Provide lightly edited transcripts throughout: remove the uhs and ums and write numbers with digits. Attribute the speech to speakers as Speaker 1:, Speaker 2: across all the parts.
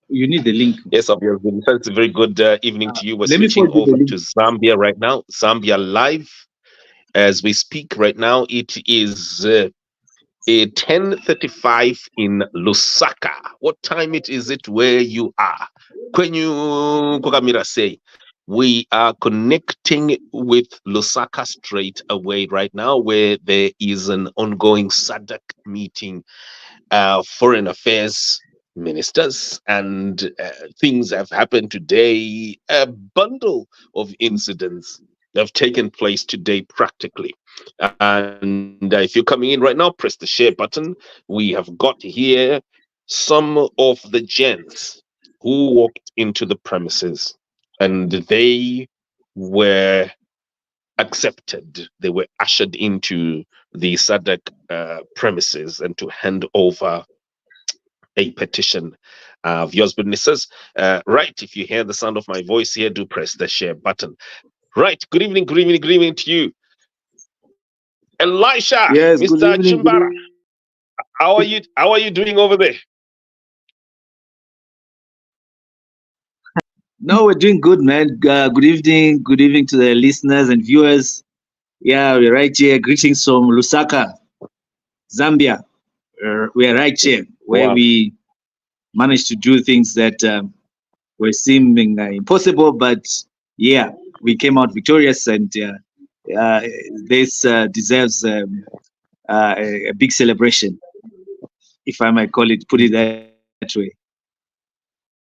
Speaker 1: You need the link.
Speaker 2: Yes, obviously. It's a very good evening to you. We're
Speaker 1: Let me
Speaker 2: switching
Speaker 1: forward you the
Speaker 2: over
Speaker 1: link.
Speaker 2: to Zambia right now. Zambia live as we speak right now. It is a 10:35 in Lusaka. What time is it where you are? Kwenyu Kokamira say we are connecting with Lusaka straight away right now, where there is an ongoing Sadc meeting, foreign affairs ministers, and things have happened today. A bundle of incidents have taken place today practically. And if you're coming in right now, press the share button. We have got here some of the gents who walked into the premises, and they were accepted. They were ushered into the Sadc premises and to hand over a petition of yours. But it says, right, if you hear the sound of my voice here, do press the share button. Right, good evening, good evening, good evening to you. Elisha,
Speaker 1: Yes, good
Speaker 2: Mr.
Speaker 1: evening. Good
Speaker 2: Chimbara,
Speaker 1: evening.
Speaker 2: how are you doing over there?
Speaker 1: No, we're doing good, man. Good evening. Good evening to the listeners and viewers. Yeah, we're right here. Greetings from Lusaka, Zambia. We are right here where
Speaker 2: Wow.
Speaker 1: we managed to do things that were seeming impossible, but yeah, we came out victorious, and uh, this deserves a big celebration, if I might call it, put it that way.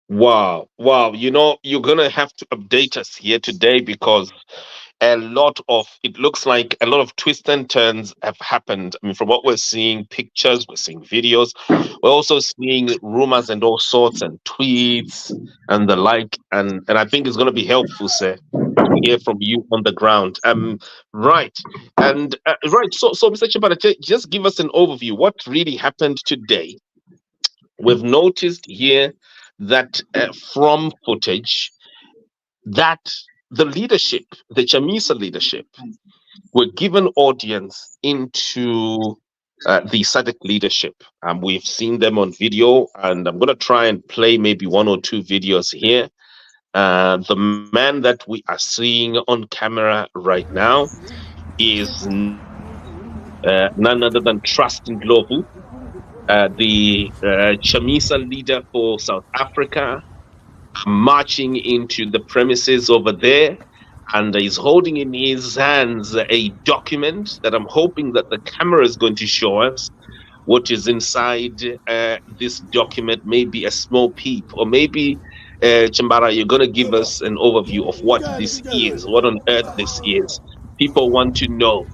Speaker 2: Wow, wow. You know, you're gonna have to update us here today because it looks like a lot of twists and turns have happened. I mean, from what we're seeing, pictures, we're seeing videos, we're also seeing rumors and all sorts and tweets and the like. And I think it's gonna be helpful, sir, to hear from you on the ground. Right. And right, so Mr. Chibata, just give us an overview. What really happened today? We've noticed here that from footage that the leadership, the Chamisa leadership, were given audience into the Sadc leadership. We've seen them on video, and I'm going to try and play maybe one or two videos here. The man that we are seeing on camera right now is none other than Trustin Glovu, the Chamisa leader for South Africa, marching into the premises over there, and he's holding in his hands a document that I'm hoping that the camera is going to show us what is inside this document. Maybe a small peep, or maybe Chambara, you're going to give us an overview of what this is, what on earth this is. People want to know.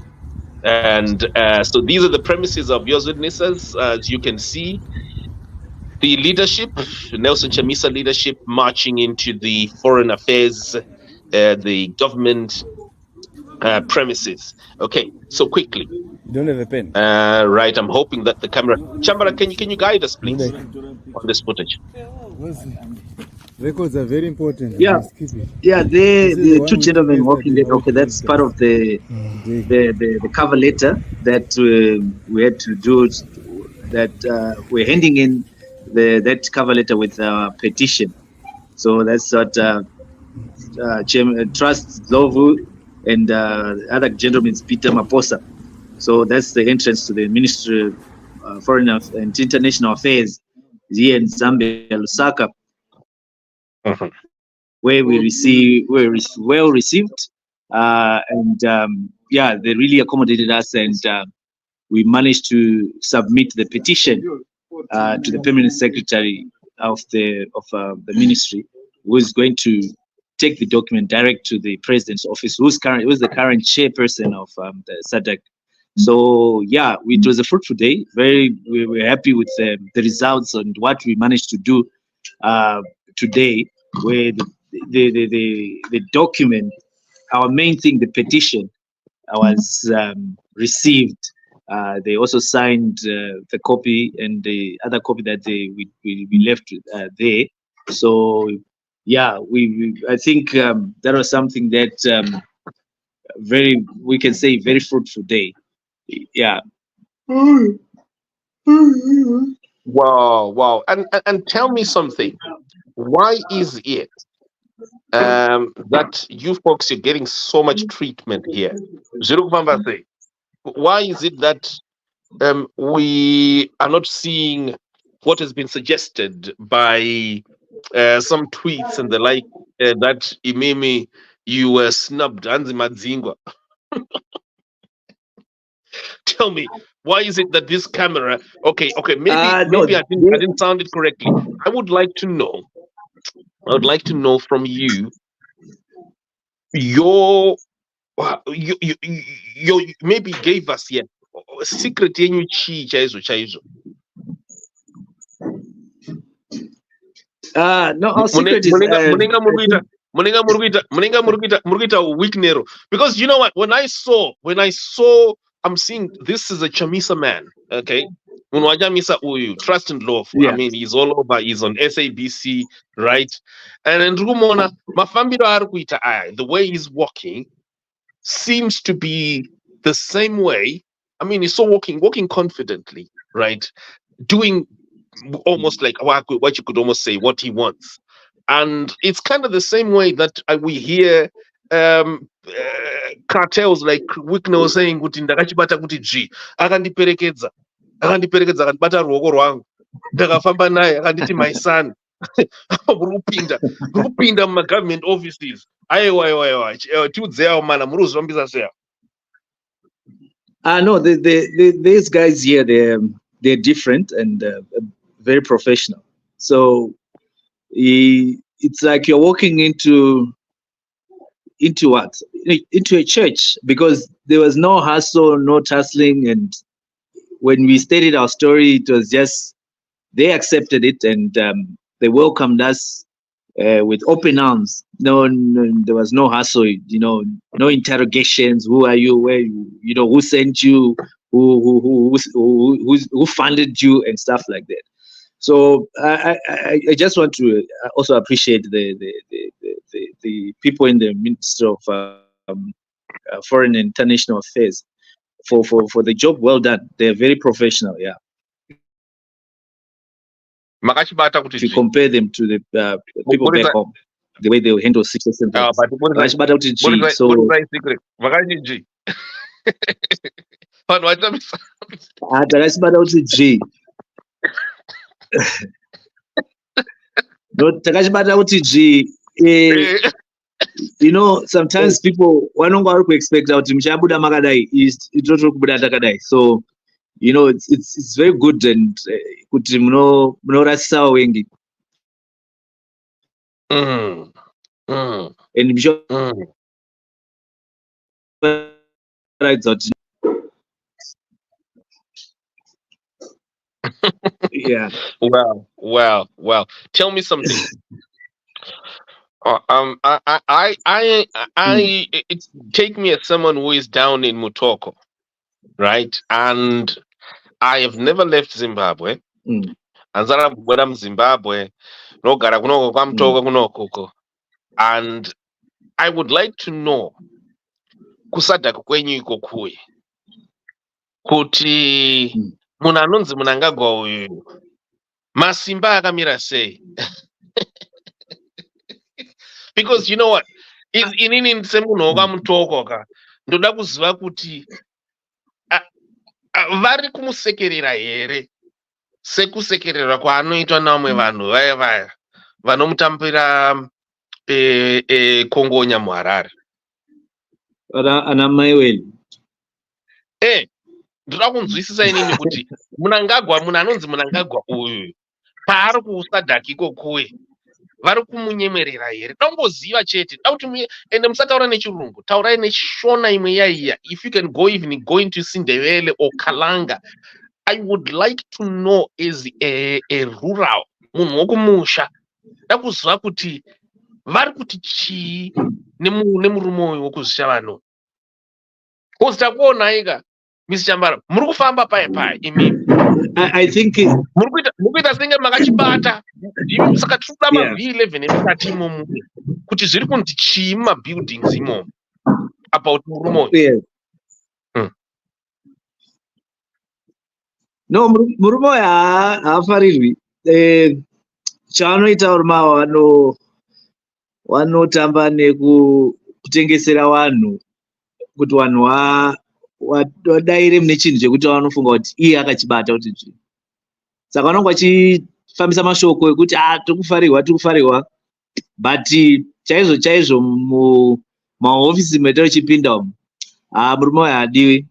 Speaker 2: And so these are the premises of yours witnesses. As you can see, the leadership, Nelson Chamisa leadership, marching into the foreign affairs, the government premises. Okay, so quickly.
Speaker 3: Don't have a pen.
Speaker 2: Right, I'm hoping that the camera. Chambara, can you guide us, please, on this footage?
Speaker 3: Records are very important.
Speaker 1: Yeah,
Speaker 3: Keep it.
Speaker 1: yeah.
Speaker 3: This is
Speaker 1: The
Speaker 3: one
Speaker 1: two
Speaker 3: we took
Speaker 1: gentlemen walking
Speaker 3: yesterday.
Speaker 1: there. Okay, that's part of the cover letter that we had to do. That we're handing in that cover letter with our petition. So that's what Trust Zovu and other gentleman's Peter Maposa. So that's the entrance to the Ministry of Foreign and International Affairs here in Zambia, Lusaka,
Speaker 2: Mhm.
Speaker 1: where we're well received, and yeah, they really accommodated us, and we managed to submit the petition to the permanent secretary of the ministry, who is going to take the document direct to the president's office, who's the current chairperson of the Sadc. So yeah, it was a fruitful day. We were happy with the results and what we managed to do today, where the document, our main thing, the petition, was received. They also signed the copy and the other copy that we left there. So yeah, I think that was something that we can say very fruitful day. Yeah.
Speaker 2: Wow. And tell me something. Why is it that you folks are getting so much treatment here? Why is it that we are not seeing what has been suggested by some tweets and the like, that Imimi, you were snubbed, Anzi Madzingwa? Tell me, why is it that this camera? Okay, maybe I didn't sound it correctly. I would like to know from you your maybe gave us here secret yenyu chii chaizo.
Speaker 1: No, our secret is
Speaker 2: munenga weak narrow, because you know what, when I saw I'm seeing this is a Chamisa man, okay? Unwajamisa uyu, trust and love.
Speaker 1: Yeah.
Speaker 2: I mean, he's all over, he's on SABC, right? And in Rumona, mafambiro arikuita aya, the way he's walking seems to be the same way. I mean, he's so walking confidently, right? Doing almost like what you could almost say what he wants. And it's kind of the same way that we hear cartels like Wicknell saying kuti ndakachibata kuti G akandiperekedza akandibata ruoko rwangu ndakafamba naye akanditi my son. Rupinda muma government offices. Aiwa tiudzeyawo mana muri kuzvifambisa seya.
Speaker 1: No, these guys here, they're different and very professional. So it's like you're walking into what? Into a church, because there was no hustle, no tussling. And when we stated our story, it was just, they accepted it, and they welcomed us with open arms. No, there was no hustle, no interrogations. Who are you? Where who sent you? Who funded you, and stuff like that. So I just want to also appreciate the people in the Ministry of Foreign and International Affairs for the job well done. They're very professional. Yeah. If you compare them to the people back home, the way they handle situations. Sometimes people expect out so it's very good, and yeah.
Speaker 2: Well. Tell me something. Take me as someone who is down in Mutoko, right? And I have never left Zimbabwe. And when I'm Zimbabwe, and I would like to know kusadaka kwenyu iko kuye kuti munhu anonzi Mnangagwa uyu masimba akamira sei? Because you know what, inini semunhu wakamutoko ka ndoda kuziva kuti vari kumusekerera here sekusekerera kwaanoitwa namwe vanhu vaya vanomutambira Kongonya muHarare.
Speaker 1: Ana maiweli.
Speaker 2: Ndoda kunzwisisa inini kuti munhu anonzi Mnangagwa uyu paari kuSadc ikokuye vari kumunyemerera here? Dongoziva chete. Ende musataura nechirungu, taurai nechishona imwe yaiya. If you can go into Sindebele or Kalanga. I would like to know as a rural munhu wokumusha, ndakuziva kuti vari kuti chii nemurume uyu wokuzvisha vanhu. Because takuonaika Mr. Chambara muri kufamba pai imimi.
Speaker 1: I think
Speaker 2: muri kuita senge makachibata. Saka tinoda ma-V11 emukati imomo kuti zviri kunzi chii mumabuildings imomo about murume uyu.
Speaker 1: No, murume uyu haafarirwi. Chaanoita uruma vanotamba nekutengesera vanhu kuti vanhu vadaire mune chinhu chekuti vanofunga kuti iye akachibata kuti zvinhu. Saka vanonge vachifambisa mashoko ekuti tikufarirwa, but chaizvo mumahofisi metero chipinda umu, murume uyu haadiwi,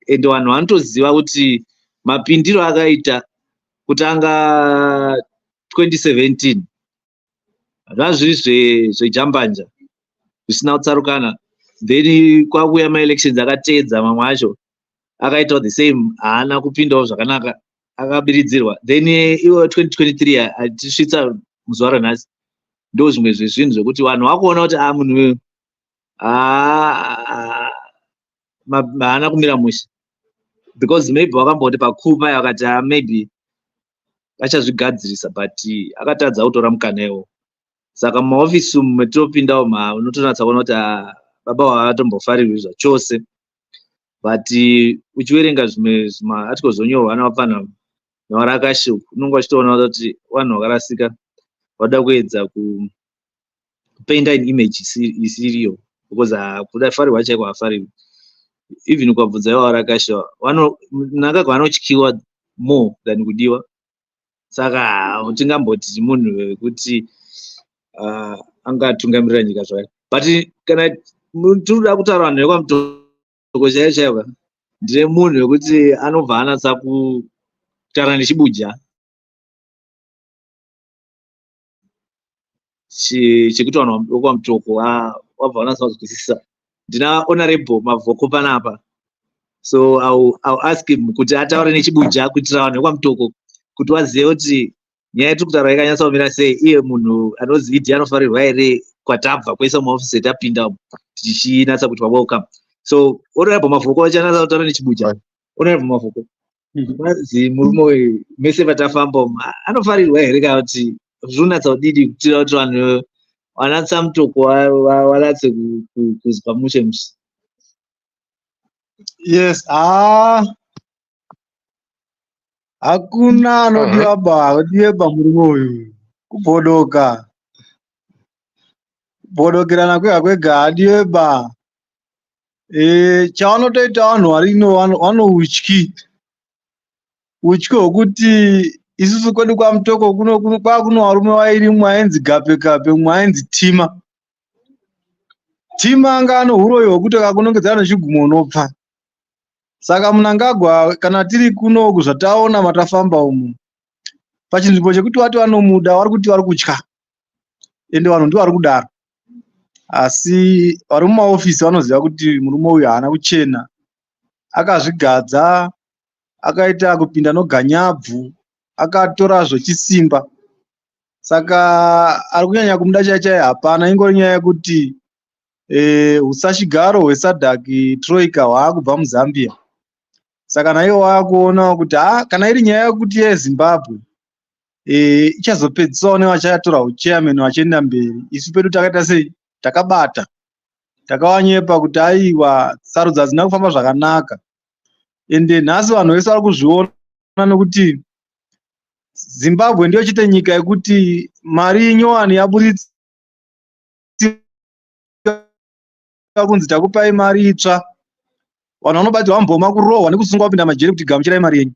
Speaker 1: ende vanhu vanotoziva kuti mapindiro akaita kutanga 2017 zvazviri zvejambanja zvisina kutsarukana, then kwakuya maelections akateedza mamwe acho akaitawo the same, haana kupindawo zvakanaka, akabiridzirwa. Then iwo 2023 atisvitsa muzuva ranhasi ndo zvimwe zvezvinhu zvokuti vanhu vakuona kuti munhu uyu haana kumira mushe, because maybe wakamboti pakuu paya wakati maybe achazvigadzirisa, but akatadza kutora mukana iwo. Saka mumahofisi umu metinopinda umu unotonatsa kuona kuti baba havatombofarirwi zvachose, but uchiverenga zvimwe articles zonyorwa anavafana navarakashi unonge uchitoona kuti vanhu vakarasika vada kuedza kupenda an image isiriyo, because kudafarirwa chaiko hafarirwi. Even ukabvunza ivo varakashi nakagwa vanotyiwa more than kudiwa. Saka tingamboti munhu wekuti angatungamirira nyika zvakare, but kana tinoda kutaura vanhu vekwamutoko chaivo chaivo, ndine munhu wekuti anobva anatsa kutaura nechibuja chekuti vanhu vekwamutoko wabva wanatsa kuzwisisa. Ndina honorable Mavhoko panapa, so I'll ask him kuti ataure nechibuja kuitira vanhu vekwamutoko kuti vazive kuti nyaya yetiri kutaura yakanyatsa kumira sei, iye munhu anozi idi anofarirwa here kwatabva kwese mumaofisi etapinda tichinatsa kuti welcome. So honorable Mavhoko achanatsa kutaura nechibuja. Honorable Mavhoko, mazi murume uyu mese patafamba anofarirwa here kana kuti zvinonatsa kudidi kutira kuti vanhu vanatsa mutoko vanatse kuzwa mushe mushe?
Speaker 4: Yes, hakuna anodiwa murume uyu kubhodoka. Kubhodokerana kwega kwega hadiweba. Chavanotoita vanhu varino vanoutyi. Utyi hwokuti isusu kwedu kwamutoko kwakuno varume vairi, mumwe ainzi Gape, mumwe ainzi Tima. Tima anga anohuroyi hwokuti akakunongedzana nechigumo unopfa. Saka Mnangagwa kana tiri kuno kuzvataona matafamba umu, pachinzvimbo chekuti vati vanomuda vari kuti vari kutya, ende vanhu ndivo vari kudaro. Asi vari mumaofisi vanoziva kuti murume uyu haana kuchena, akazvigadza, akaita kupinda noganyabvu, akatora zvechisimba. Saka ari kunyanya kumuda chaichai hapana, ingori nyaya yekuti usashigaro hwesadhak troika hwaakubva muZambia. Saka naivo vakuona kuti kana iri nyaya yekuti yeZimbabwe ichazopedzisawo nevachatora uchairman vachienda mberi. Isu pedu takaita sei? Takabata, takavanyepa kuti aiwa sarudzo hadzina kufamba zvakanaka. Ende nhasi vanhu vese vari kuzviona nokuti Zimbabwe ndiyo chete nyika yekuti mari nyowani yaburitsa kunzi takupai mari itsva. Vanhu vanobatirwa mboma kurohwa nekusungwa kupinda majeri kuti gamuchirai mari yenyu.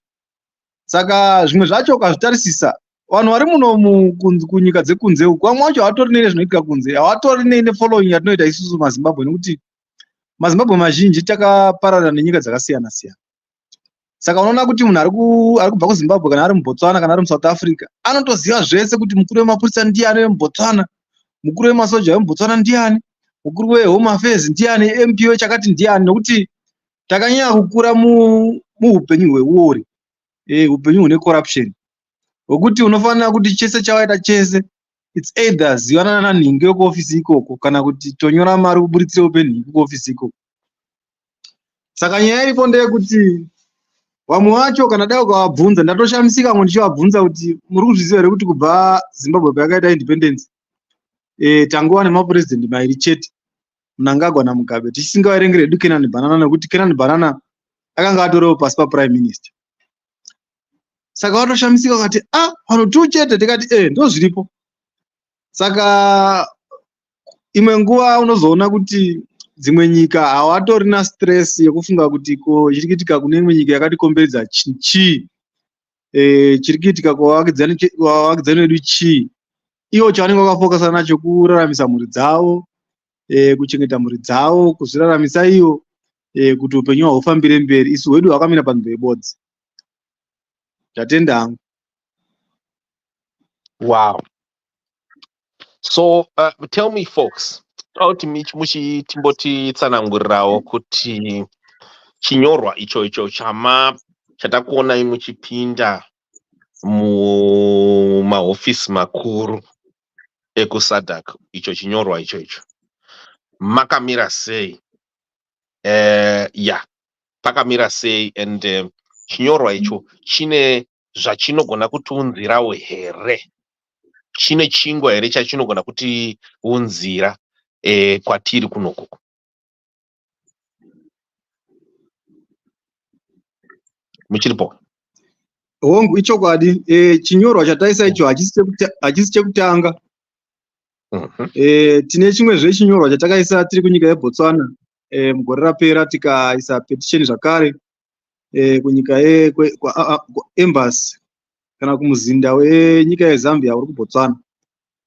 Speaker 4: Saka zvimwe zvacho ukazvitarisisa, vanhu vari muno kunyika dzekunze uku, vamwe vacho havatori neine zvinoitika kunze, havatori neine following yatinoita isusu maZimbabwe, nekuti maZimbabwe mazhinji takapararira nenyika dzakasiyana siyana. Saka unoona kuti munhu ari kubva kuZimbabwe kana ari muBotswana kana ari muSouth Africa anotoziva zvese kuti mukuru wemapurisa ndiani wemuBotswana, mukuru wemasoja wemuBotswana ndiani, mukuru weHome Affairs ndiani, MP wechakati ndiani, nokuti takanyanya kukura muupenyu hweuori, upenyu hune corruption, hwokuti unofanira kuti chese chawaita chese it's either zivanana nanhingi yekuofisi ikoko kana kuti tonyora mari kuburitsire upenhingi kuofisi ikoko. Saka nyaya iripo ndeyekuti vamwe vacho kana dai ukavabvunza, ndatoshamisika ngu ndichivabvunza kuti muri kuzviziva here kuti kubva Zimbabwe payakaita independence tangova nemapurezidendi mairi chete, Mnangagwa naMugabe, tichisingaverengere hedu Kenani Banana, nekuti Kenani Banana akanga atoriwo pasi paprime minister. Saka watoshamisika wakati pano tuchete tikati ndo zviripo. Saka imwe nguva unozoona kuti dzimwe nyika hawatorina stress yekufunga kuti ko chiri kuitika kune imwe nyika yakatikomberedza chii, chiri kuitika kwavakidzani vedu chii. Ivo chavanenge vakafokasa nacho kuraramisa mhuri dzavo, kuchengeta mhuri dzavo, kuzviraramisa ivo, kuti upenyu hwavo hufambire mberi. Isu hwedu hwakamira panzvimbo yebodzi. Zvatenda hangu.
Speaker 2: Wow. So tell me folks, muchitimboti tsanangurirawo kuti chinyorwa icho chatakuona muchipinda mumahofisi makuru ekusadc, icho chinyorwa icho makamira sei? Pakamira sei? And chinyorwa icho chine zvachinogona kutiunzirawo here? Chine chingwa here chachinogona kuti unzira kwatiri kunoku? Muchiripo?
Speaker 4: Hongu ichokwadi, chinyorwa chataisa icho hachisi chekutanga. Tine chimwezve chinyorwa chatakaisa tiri kunyika yeBotswana mugore rapera, tikaisa petition zvakare kunyika embassy kana kumuzinda wenyika yeZambia uri kuBotswana.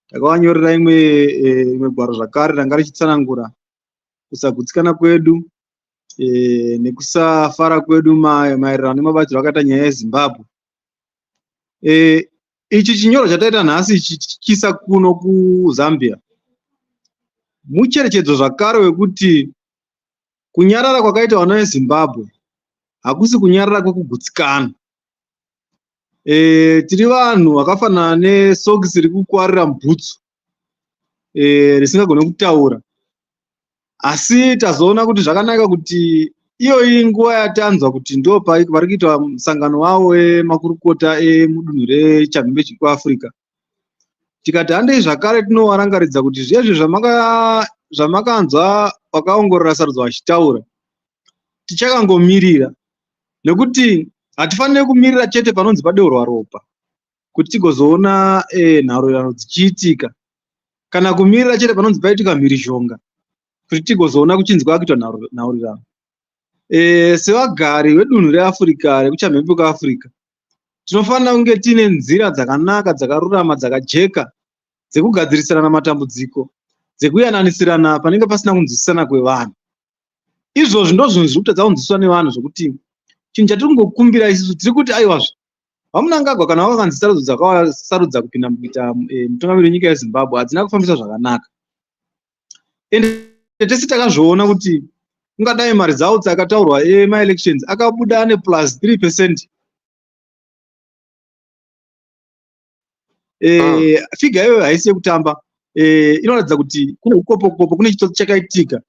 Speaker 4: Takavanyorera imwe gwaro zvakare ranga richitsanangura kusagutsikana kwedu nekusafara kwedu maererano nemabatiro akaita nyaya yeZimbabwe. Ichi chinyorwa chataita nhasi chichisa kuno kuZambia mucherechedzo zvakare wekuti kunyarara kwakaita vana veZimbabwe hakusi kunyarara kwekugutsikana. Tiri vanhu vakafanana nesokisi rikukwarira mubhutsu risingagone kutaura, asi tazoona kuti zvakanaka kuti iyoyi nguva yatanzwa kuti ndo pari kuitwa musangano wavo wemakurukota emudunhu rechamhembe chekuAfrica. Tikati handei zvakare tinovarangaridza kuti zvezvi zvamakanzwa vakaongorora sarudzo vachitaura tichakangomirira, nekuti hatifaniri kumirira chete panonzi padeurwa ropa kuti tigozoona nharorirano dzichiitika, kana kumirira chete panonzi paitika mhirizhonga kuti tigozoona kuchinzi kwakuitwa nharorirano. Sevagari vedunhu reAfrica, rekuchamhembe kweAfrica, tinofanira kunge tiine nzira dzakanaka, dzakarurama, dzakajeka dzekugadzirisana matambudziko, dzekuyananisirana panenge pasina kunzwisisana kwevanhu. Izvozvi ndozvinhu zviri kutadza kunzwisiswa nevanhu, zvokuti chinhu chatiri kungokumbira isusu tiri kuti aiwazve vamunangagwa kana vakakanzi sarudzo dzakavasarudza kupinda mukuita mutungamiri wenyika yeZimbabwe hadzina kufambisa zvakanaka. Ende tese takazviona kuti ungadai mari dzavo dzakataurwa emaelections akabuda ane plus 3%. Figa iyoyo haisi yekutamba. Inoratidza kuti kune ukopo kune chitsotsi chakaitika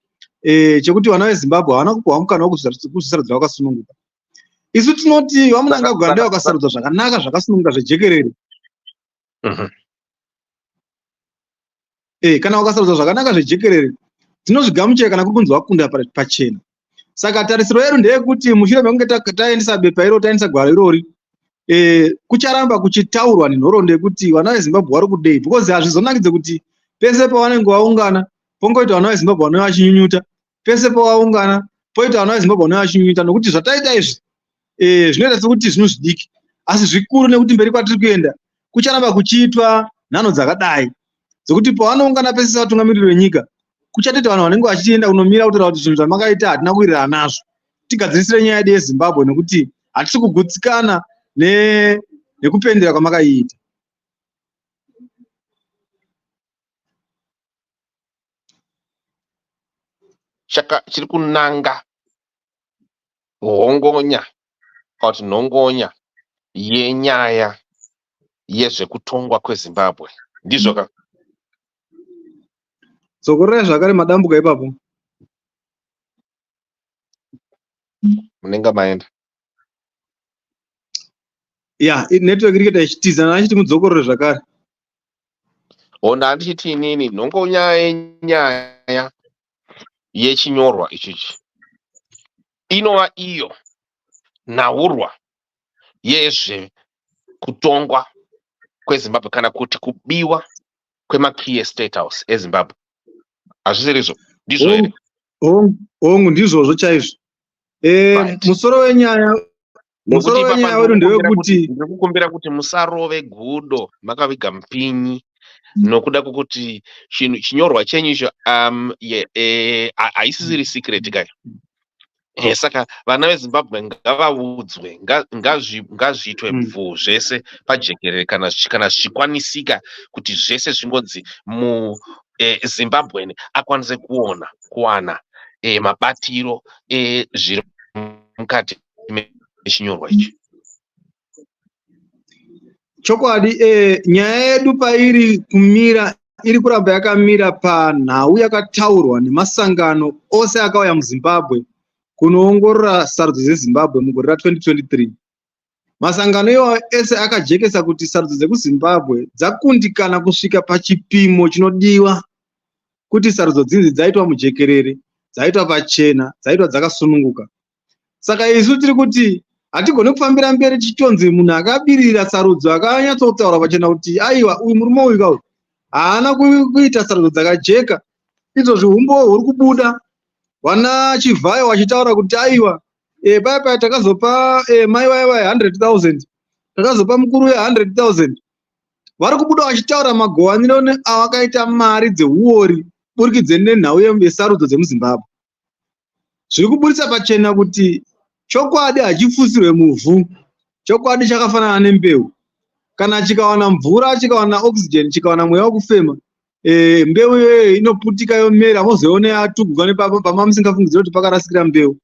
Speaker 4: chekuti vana veZimbabwe havana kupiwa mukana wekuzvisarudzira vakasununguka. Isu tinoti vamunangagwa ndivo vakasarudzwa zvakanaka zvakasununguka zvejekerere. Kana vakasarudzwa zvakanaka zvejekerere tinozvigamuchira kana kuri kunzi vakunda pachena. Saka tarisiro yedu ndeyekuti mushure mekunge taendesa bepa iro, taendesa gwaro irori, kucharamba kuchitaurwa nenhoroondo yekuti vana veZimbabwe vari kudei, because hazvizonakidze kuti pese pavanenge vaungana pongoita vana veZimbabwe vanenge vachinyunyuta, pese pavaungana poita vana veZimbabwe vanenge vachinyunyuta, nokuti zvataita izvi zvinoita sekuti zvinhu zvidiki, asi zvikuru nekuti mberi kwatiri kuenda kucharamba kuchiitwa nhano dzakadai dzokuti pavanoungana pese sevatungamiriri venyika kuchatoita vanhu vanenge vachienda kunomira kutaura kuti zvinhu zvamakaita hatina kuwirirana nazvo, tigadzirisire nyaya yedu yeZimbabwe nekuti hatisi kugutsikana nekupendera kwamakaiita.
Speaker 2: Chiri kunanga hongonya kana kuti nhongonya yenyaya yezvekutongwa kweZimbabwe ndizvo ka?
Speaker 4: Dzokorerai zvakare madambuka ipapo.
Speaker 2: Munenge maenda.
Speaker 4: Network iri kuita ichitiza, nachiti mudzokorore zvakare.
Speaker 2: Handichiti inini nhongonya yenyaya yechinyorwa ichichi inova iyo nhaurwa kutongwa kweZimbabwe kana kuti kubiwa kwema-key state house eZimbabwe. Hazvisiri ndizvo here?
Speaker 4: Hongu ndizvozvo chaizvo. Musoro wenyaya wedu ndewekuti
Speaker 2: ndikukumbira kuti musarove gudo makaviga mupinyi nokuda kwokuti chinyorwa chenyu icho haisisiri secret kai. Saka vana veZimbabwe ngavaudzwe, ngazviitwe zvese pajekerere kana zvichikwanisika kuti zvese zvingonzi muZimbabwe akwanise kuwana mabatiro zviri mukati mechinyorwa ichi.
Speaker 4: Chokwadi, nyaya yedu pairi kumira iri kuramba yakamira panhau yakataurwa nemasangano ose akauya muZimbabwe kunoongorora sarudzo dzeZimbabwe mugore ra2023. Masangano iwayo ese akajekesa kuti sarudzo dzekuZimbabwe dzakundikana kusvika pachipimo chinodiwa kuti sarudzo dzinzi dzaitwa mujekerere, dzaitwa pachena, dzaitwa dzakasununguka. Saka isu tiri kuti hatigone kufambira mberi chitonzi munhu akabirira sarudzo akanyatsotaura pachena kuti aiwa uyu murume uyu kauyu haana kuita sarudzo dzakajeka. Izvozvi umbo huri kubuda. Wana Chivhayo wachitaura kuti aiwa paya takazopa mai vaiva 100,000, takazopa mukuru 100,000. Vari kubuda vachitaura magowaniro avakaita mari dzeuori burikidze nenhau yesarudzo dzemuZimbabwe. Zviri kuburitsa pachena kuti chokwadi hachifusirwe muvhu. Chokwadi chakafanana nembeu. Kana chikawana mvura, chikawana oxygen, chikawana mweya wekufema, mbeu iyoyo inoputika yomera, mozoone yatuguka pamamusingafungidzire kuti pakarasikira mbeu.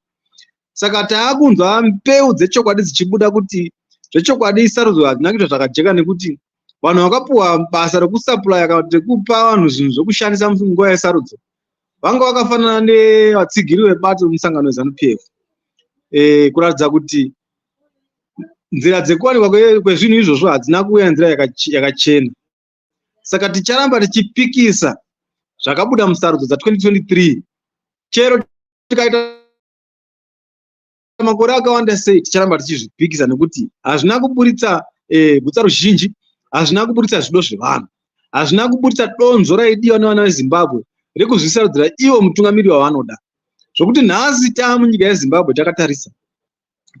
Speaker 4: Saka taakunzwa mbeu dzechokwadi dzichibuda kuti zvechokwadi sarudzo hadzina kuita zvakajeka nekuti vanhu vakapuwa basa rekusupply kana kuti rekupa vanhu zvinhu zvokushandisa munguva yesarudzo vanga vakafanana nevatsigiri vebato mumusangano weZANU-PF, kuratidza kuti nzira dzekuwanikwa kwezvinhu izvozvo hadzina kuuya nzira yakachena. Saka ticharamba tichipikisa zvakabuda musarudzo dza2023. Chero tikaita makore akawanda sei ticharamba tichizvipikisa nekuti hazvina kuburitsa bvutsa ruzhinji, hazvina kuburitsa zvido zvevanhu, hazvina kuburitsa donzvo raidiwa nevana veZimbabwe rekuzvisarudzira ivo mutungamiri wavanoda. Zvokuti nhasi taamunyika yeZimbabwe takatarisa,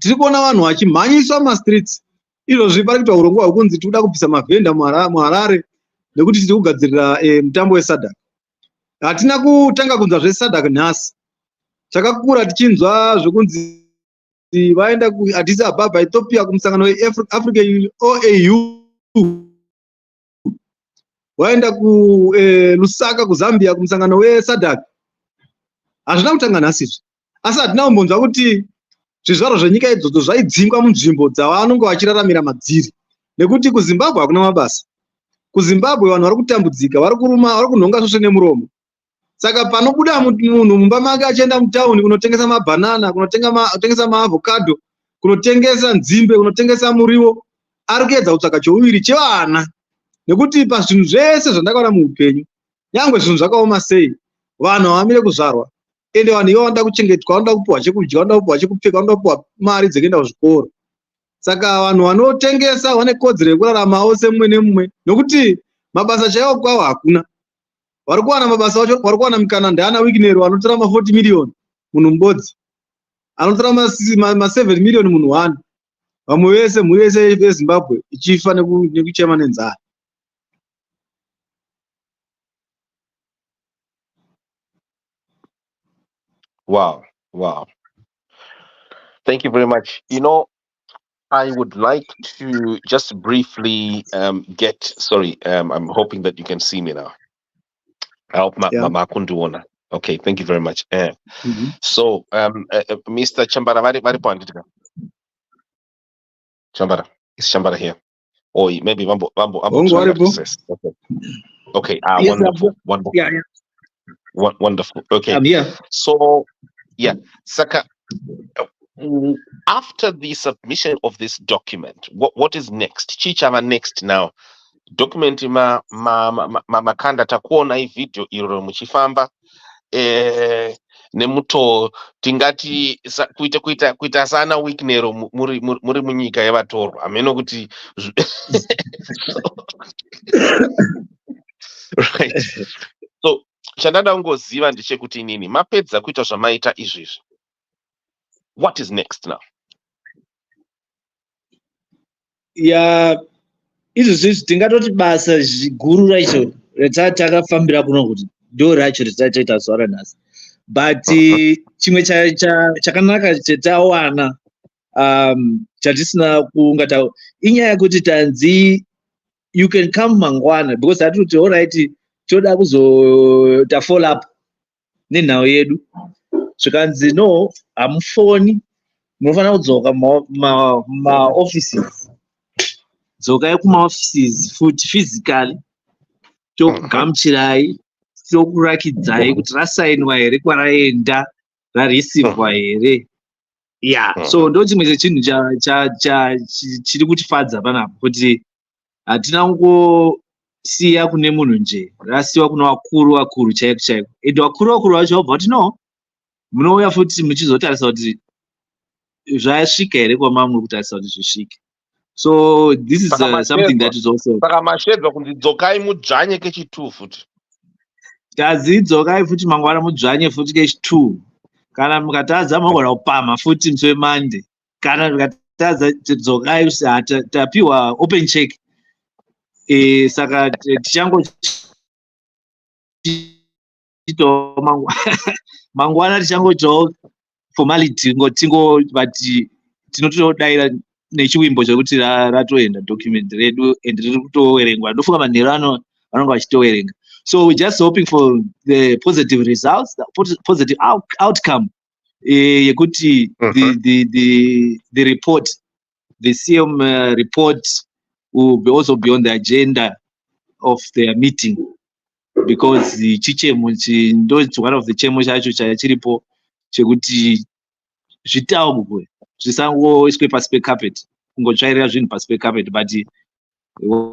Speaker 4: tiri kuona vanhu vachimhanyiswa mumastreets. Izvozvi pari kuitwa urongwa hwekunzi tikuda kubvisa mavhenda muHarare nekuti tiri kugadzirira mutambo weSadc. Hatina kutanga kunzwa zveSadc nhasi. Takakura tichinzwa zvokunzi vaenda kuAddis Ababa Ethiopia kumusangano weAfrica OAU, vaenda kuLusaka kuZambia kumusangano weSadc. Hazvina kutanga nhasi izvi, asi hatina kumbonzwa kuti zvizvaro zvenyika idzodzo zvaidzingwa munzvimbo dzavanonge vachiraramira madziri, nekuti kuZimbabwe hakuna mabasa. KuZimbabwe vanhu vari kutambudzika, vari kuruma, vari kunhonga svosve nemuromo. Saka panobuda munhu mumba make achienda mutauni kunotengesa mabhanana, kunotengesa maavhokadho, kunotengesa nzimbe, kunotengesa muriwo, ari kuedza kutsvaka chouviri chevana. Nekuti pazvinhu zvese zvandakaona muupenyu, nyangwe zvinhu zvakaoma sei, vanhu havamire kuzvarwa. Ende vanhu ivo vanoda kuchengetwa, vanoda kupuhwa chekudya, vanoda kupuhwa chekupfeka, vanoda kupuhwa mari dzekuenda kuzvikoro. Saka vanhu vanotengesa vane kodzero yekuraramawo semumwe nemumwe, nokuti mabasa chaiwo kwavo hakuna. Vari kuwana mabasa vacho, vari kuwana mikana ndeana Wikinero anotora ma40 miliyoni munhu mubodzi, anotora ma7 miliyoni munhu 1. Vamwe vese, mhuri yese yeZimbabwe ichifa nekuchema nenzara.
Speaker 2: Wow. Thank you very much. I would like to just briefly I'm hoping that you can see me now. I hope Mama Kunduona. Okay, thank you very much. So, Mr. Chambara, very point. Chambara, is Chambara here? Or maybe Wambo. Okay.
Speaker 5: Yes,
Speaker 2: wonderful.
Speaker 5: Yeah.
Speaker 2: Wonderful. Okay.
Speaker 5: I'm here.
Speaker 2: So, Saka, after the submission of this document, what is next? Chichava next now. Document makanda takuona hii video iro muchifamba nemuto tingati kuita sana weeknero muri munyika yevatorwa ameno kuti right. So chandada kungoziva ndechekuti inini mapedza kuita zvamaita izvizvi, what is next now?
Speaker 1: Ya izvozvi tingatoti basa ziguru racho ratakafambira kuno kuti ndo racho ratataita zuva ranhasi, but chimwe chakanaka chatawana chatisina kungata inyaya yekuti tanzi you can come mangwana, because atoti alright toda kuzota follow up nenhau yedu zvikanzi no hamufoni, munofanira kudzoka maoffices, dzokai kumaoffices futi physically tokugamuchirai tokurakidzai kuti rasainwa here kwaraenda rareceivewa here. So ndo chimwe chechinhu chiri kutifadza panapo kuti hatina kungosiya kune munhu nje, rasiyiwa kuna vakuru chaiko chaiko, ende vakuru vacho vabva kuti no munouya futi muchizotarisa kuti zvasvika here kwama muri kutarisa kuti zvisvike. So this is something that is also
Speaker 2: saka mashedzwa kunzi dzokai mudzvanye kechi2 futi
Speaker 1: tazi dzokai futi mangwana mudzvanye futi kechi2, kana mukatadza mogona kupama futi musi weMonday, kana mukatadza dzokai tapiwa open check. Saka tichangochitawo mangwana tichangoitawo formality ngotingo but tinotodaira nechiwimbo chekuti ratoenda document redu and riri kutoverengwa, ndofunga manheru vanonga vachitoverenga. So we're just hoping for the positive results, the positive outcome yekuti the report, the CM report will also be on the agenda of their meeting, because the chichemo ndo one of the chemo chacho chiripo chekuti zvitaurwe zvisangoiswe pasi pecarpet, kungotsvairira zvinhu pasi pecarpet, but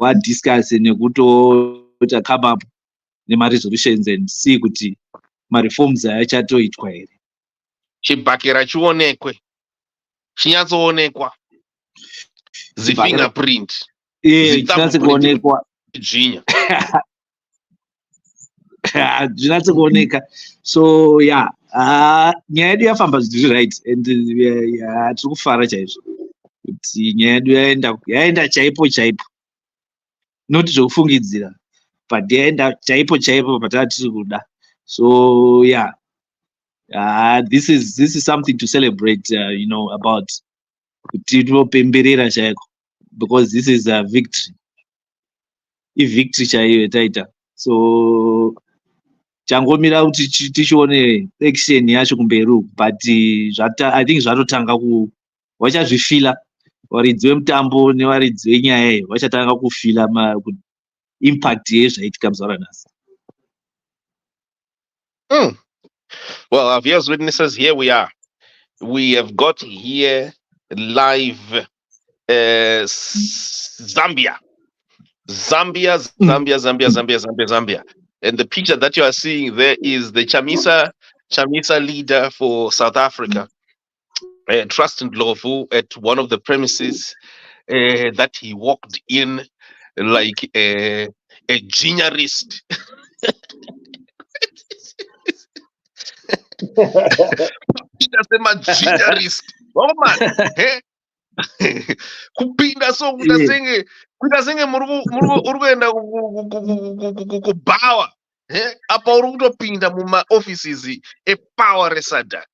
Speaker 1: vadiscuse nekutota come up nemaresolutions and see kuti mareforms achatoitwa here.
Speaker 2: chibhakera chionekwe, chinyatsoonekwa, zifingerprint
Speaker 1: zvinatsokuonekwa
Speaker 2: zvinya
Speaker 1: zvinatsokuoneka. So yeah, nyaya yedu yafamba zviri right and tiri kufara chaizvo kuti nyaya yedu yaenda chaipo chaipo, not zvokufungidzira but yaenda chaipo chaipo patanga tiri kuda. So yeah, this is something to celebrate, about kuti tinopemberera chaiko, because this is a victory, victory chaiyo yataita. So changomira kuti tichione action yacho kumberi, but I think zvatotanga vachazvifila varidzi vemutambo nevaridzi venyaya iyi vachatanga kufila impact yezvaitika muzuva ranhasi.
Speaker 2: Well, our viewers, witnesses, here we are. We have got here live Zambia. And the picture that you are seeing there is the Chamisa leader for South Africa, Trust and Ndlovu, at one of the premises that he walked in like a genialist. Kupinda so kuita senge muri kuenda kubhawa apa uri kutopinda mumaoffices epower reSADC,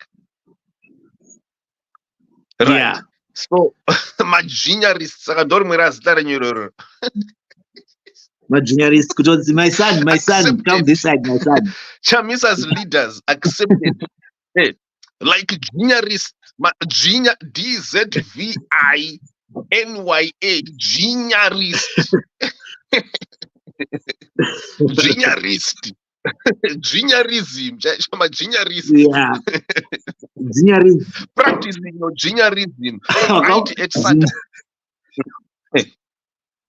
Speaker 2: right? Yeah. So magenialists saka ndo rimwe razita renyu iroro.
Speaker 1: Magenialists kutodzi my son come this side my son.
Speaker 2: Chamisa's leaders accepted like genialists, DZVINYA, genialist. Genialist. Genialism.
Speaker 1: Yeah. Genialism.
Speaker 2: Practicing your genialism. Right at SADC.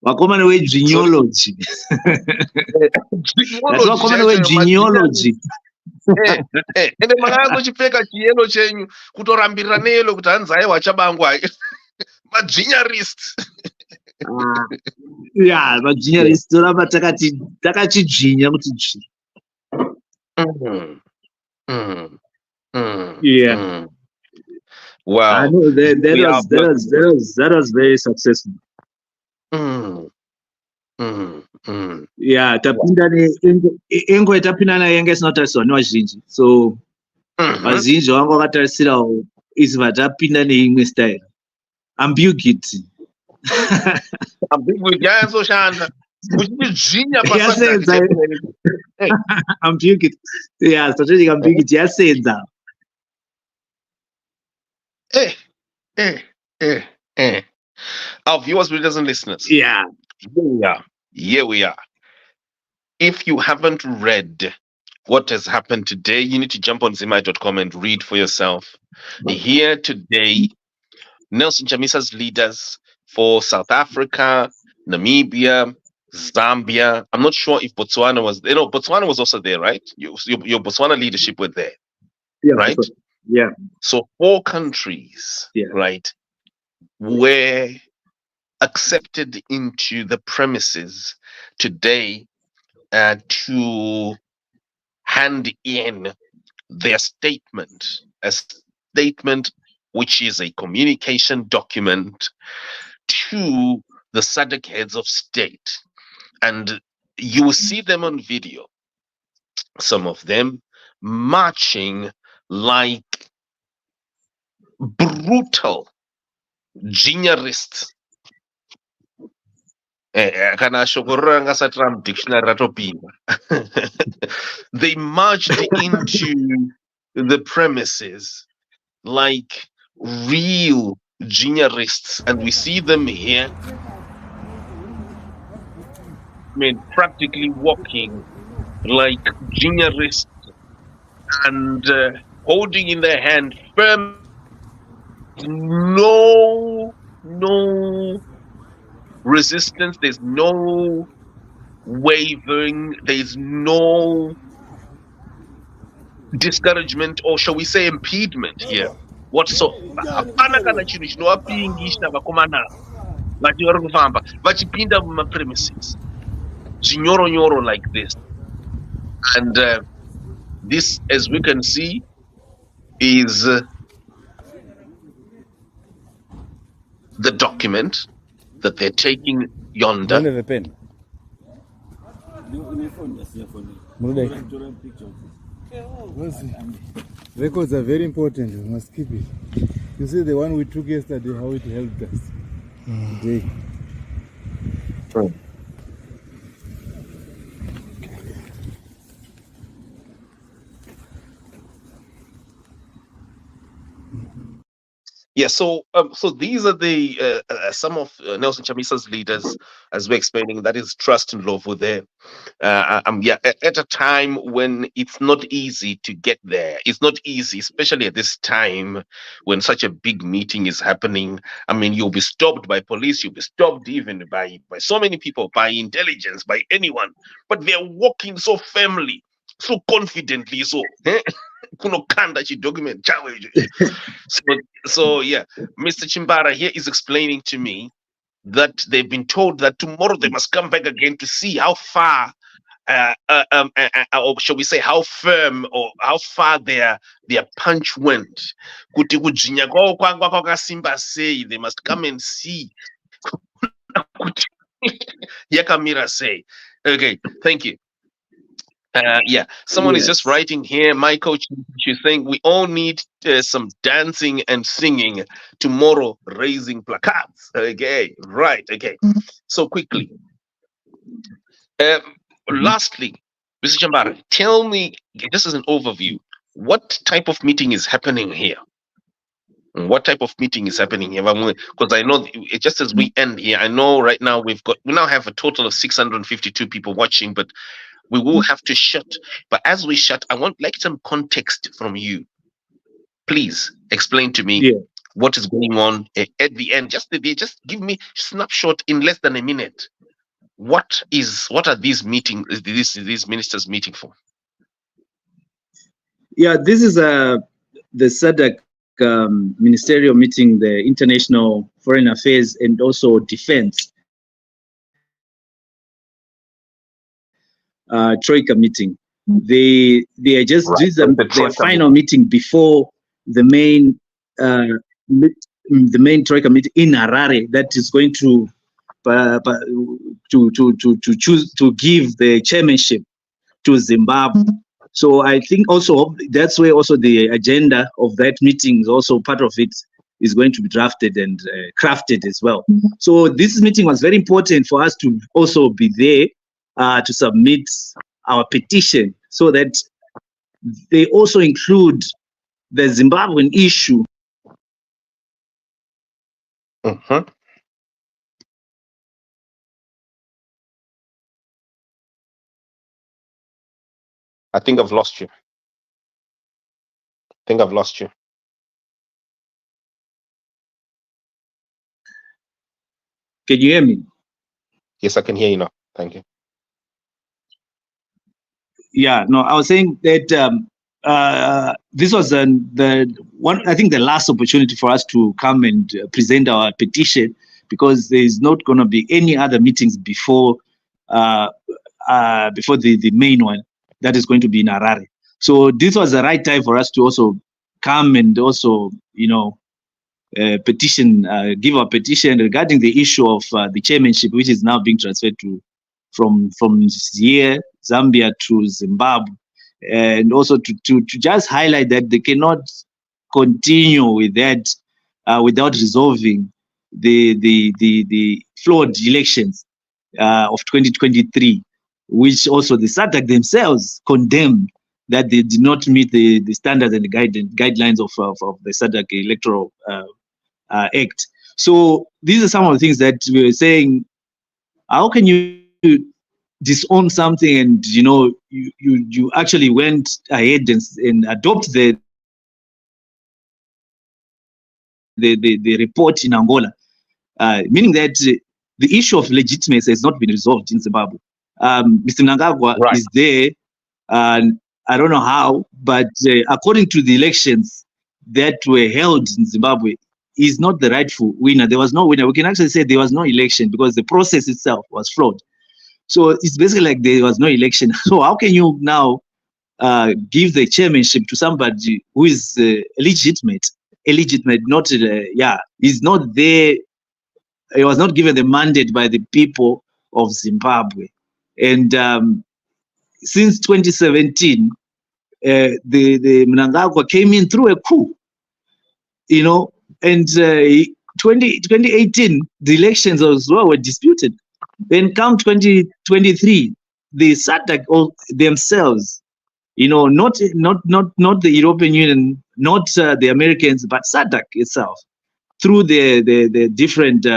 Speaker 1: Wakomana we genealogy. That's wakomana we genealogy.
Speaker 2: ende makazochipfeka chiyelo chenyu kutorambirira neyelo kuti hanzi aiwa chabangwa madzvinyarists.
Speaker 1: Yeah, vadzvinyarisi toramba takachidzvinya kuti dzvi. Yeah.
Speaker 2: Wow.
Speaker 1: I know that was very successful. Yeah, tapinda engo tapinda nayo yanga isinotariswa nevazhinji, so vazhinji vanga vakatarisirawo isi vatapinda neimwe style ambiguity.
Speaker 2: Ambiguity yazoshanda kuchidzvinya
Speaker 1: yasenza ambiguity. Yeah, strategic ambiguity yasenza.
Speaker 2: Our viewers, readers, and listeners.
Speaker 1: Yeah.
Speaker 2: Here we are. If you haven't read what has happened today, you need to jump on zimai.com and read for yourself. Here today, Nelson Chamisa's leaders for South Africa, Namibia, Zambia. I'm not sure if Botswana was there. No, Botswana was also there, right? Your Botswana leadership were there,
Speaker 1: yeah,
Speaker 2: right?
Speaker 1: Yeah.
Speaker 2: So 4 countries, right, were accepted into the premises today to hand in their statement, a statement which is a communication document to the Sadc heads of state. And you will see them on video, some of them marching like brutal juniorists. Kana shokoro ranga satram dictionary ratopinga. They marched into the premises like real juniorists, and we see them here. I mean, practically walking like juniorists and holding in their hand firm. No resistance, there's no wavering, there's no discouragement, or shall we say impediment here whatsoever. Hapana kana chinhu chinovapingisha vakomana vati vari kufamba vachipinda mumapremises chinyoronyoro like this. And this, as we can see, is the document that they're taking yonder.
Speaker 3: Don't have a pen. Records are very important. We must keep it. You see the one we took yesterday, how it helped us today.
Speaker 2: Yeah, so these are the some of Nelson Chamisa's leaders, as we're explaining. That is trust and love were there. At a time when it's not easy to get there. It's not easy, especially at this time when such a big meeting is happening. I mean, you'll be stopped by police. You'll be stopped even by so many people, by intelligence, by anyone. But they're walking so firmly, so confidently, so. Document. So yeah, Mr. Chimbara here is explaining to me that they've been told that tomorrow they must come back again to see how far, or shall we say, how firm or how far their punch went. They must come and see. Yakamira say, okay, thank you. Someone is just writing here, my coach, she's saying we all need some dancing and singing tomorrow, raising placards. Okay, right, okay. So quickly, lastly, Mr. Chambara, tell me, just as an overview, what type of meeting is happening here? What type of meeting is happening here? Because I know, just as we end here, I know right now we now have a total of 652 people watching, but we will have to shut. But as we shut, I want like some context from you. Please explain to me what is going on at the end. Just give me a snapshot in less than a minute. What are these meetings, these ministers meeting for?
Speaker 1: Yeah, this is the Sadc ministerial meeting, the international foreign affairs and also defense troika meeting. They are just
Speaker 2: Right.
Speaker 1: this is
Speaker 2: The
Speaker 1: their
Speaker 2: troika
Speaker 1: final meeting before the main troika meeting in Harare that is going to choose to give the chairmanship to Zimbabwe. So I think also that's where also the agenda of that meeting is also part of it is going to be drafted and crafted as well. So this meeting was very important for us to also be there to submit our petition so that they also include the Zimbabwean issue.
Speaker 2: Mm-hmm. I think I've lost you. Can
Speaker 1: you hear me?
Speaker 2: Yes, I can hear you now. Thank you.
Speaker 1: Yeah, no, I was saying that this was the one, I think the last opportunity for us to come and present our petition, because there is not going to be any other meetings before the main one that is going to be in Harare. So this was the right time for us to also come and also, petition, give our petition regarding the issue of the chairmanship, which is now being transferred from here, Zambia to Zimbabwe, and also to just highlight that they cannot continue with that without resolving the flawed elections of 2023, which also the Sadc themselves condemned that they did not meet the standards and the guidelines of the Sadc Electoral Act. So these are some of the things that we were saying. How can you disown something and you actually went ahead and adopt the report in Angola, meaning that the issue of legitimacy has not been resolved in Zimbabwe. Mr. Mnangagwa is there, and I don't know how, but according to the elections that were held in Zimbabwe, he's not the rightful winner. There was no winner. We can actually say there was no election because the process itself was flawed. So it's basically like there was no election. So how can you now give the chairmanship to somebody who is illegitimate, not, he's not there. He was not given the mandate by the people of Zimbabwe. And since 2017, the Mnangagwa came in through a coup, and 2018, the elections as well were disputed. Then come 2023, the Sadc themselves, not the European Union, not the Americans, but Sadc itself, through the different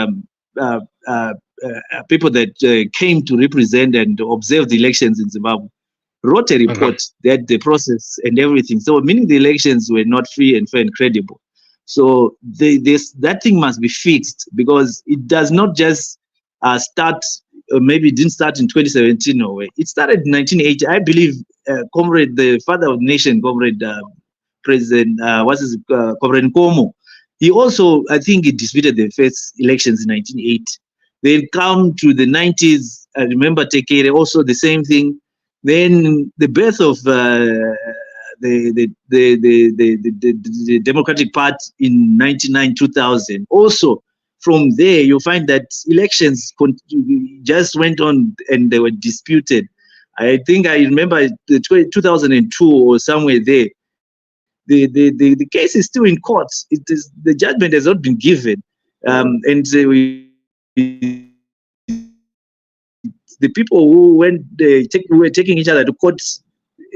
Speaker 1: people that came to represent and observe the elections in Zimbabwe, wrote a report that the process and everything. So meaning the elections were not free and fair and credible. So that thing must be fixed, because it does not just start. Maybe it didn't start in 2017 or way. It started in 1980. I believe, comrade, the father of the nation, comrade President, comrade Nkomo, he also, I think, he disputed the first elections in 1980. Then come to the 90s. I remember Tekere, also the same thing. Then the birth of the Democratic Party in 1999-2000. Also, from there, you'll find that elections just went on and they were disputed. I think I remember 2002 or somewhere there. The case is still in court. The judgment has not been given, and the people who were taking each other to court,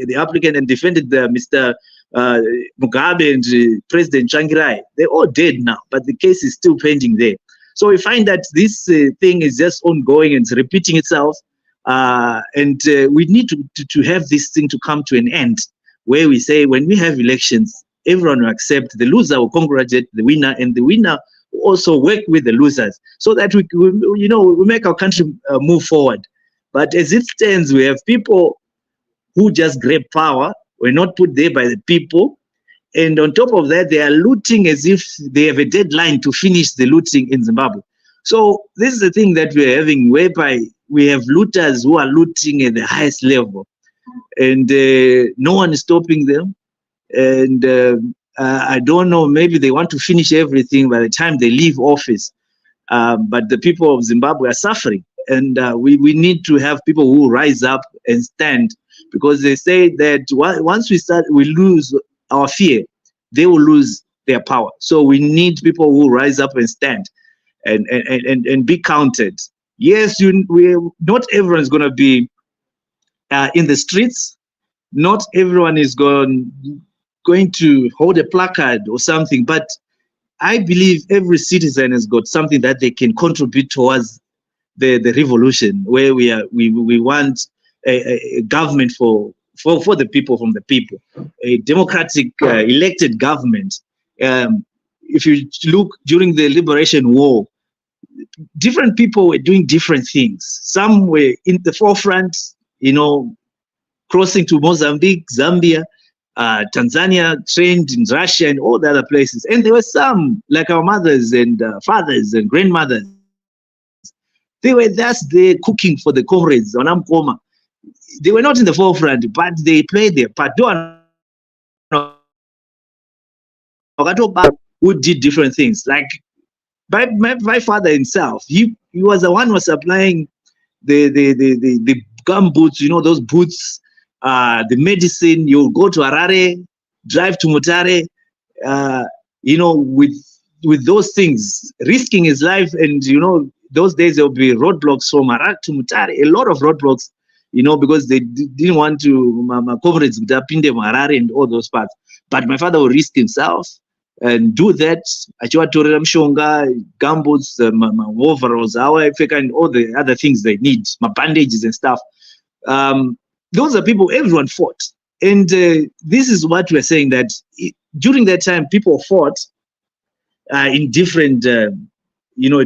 Speaker 1: the applicant, and defended Mr. Mugabe and President Changirai, they're all dead now, but the case is still pending there. So we find that this thing is just ongoing and it's repeating itself, and we need to have this thing to come to an end, where we say when we have elections, everyone will accept, the loser will congratulate the winner, and the winner will also work with the losers, so that we make our country move forward. But as it stands, we have people who just grab power were not put there by the people. And on top of that, they are looting as if they have a deadline to finish the looting in Zimbabwe. So this is the thing that we're having, whereby we have looters who are looting at the highest level, and no one is stopping them. And I don't know, maybe they want to finish everything by the time they leave office. But the people of Zimbabwe are suffering, and we need to have people who rise up and stand, because they say that once we lose our fear, they will lose their power. So we need people who rise up and stand and be counted. Yes, not everyone is going to be in the streets. Not everyone is going to hold a placard or something, but I believe every citizen has got something that they can contribute towards the revolution, where we want a government for the people, from the people, a democratic elected government. If you look during the Liberation War, different people were doing different things. Some were in the forefront, crossing to Mozambique, Zambia, Tanzania, trained in Russia and all the other places. And there were some, like our mothers and fathers and grandmothers, they were just there cooking for the comrades on Amkoma. They were not in the forefront, but they played their part. Who did different things. Like my father himself, he was the one who was supplying the gum boots, those boots, the medicine. You go to Harare, drive to Mutare, with those things, risking his life. And those days there will be roadblocks from Harare to Mutare, a lot of roadblocks, because they didn't want to my comrades to pin them Harare and all those parts. But my father would risk himself and do that. Achiwatorera mshonga, gumboots, overalls, and all the other things they need, my bandages and stuff. Those are people everyone fought. And this is what we're saying, that during that time, people fought in different,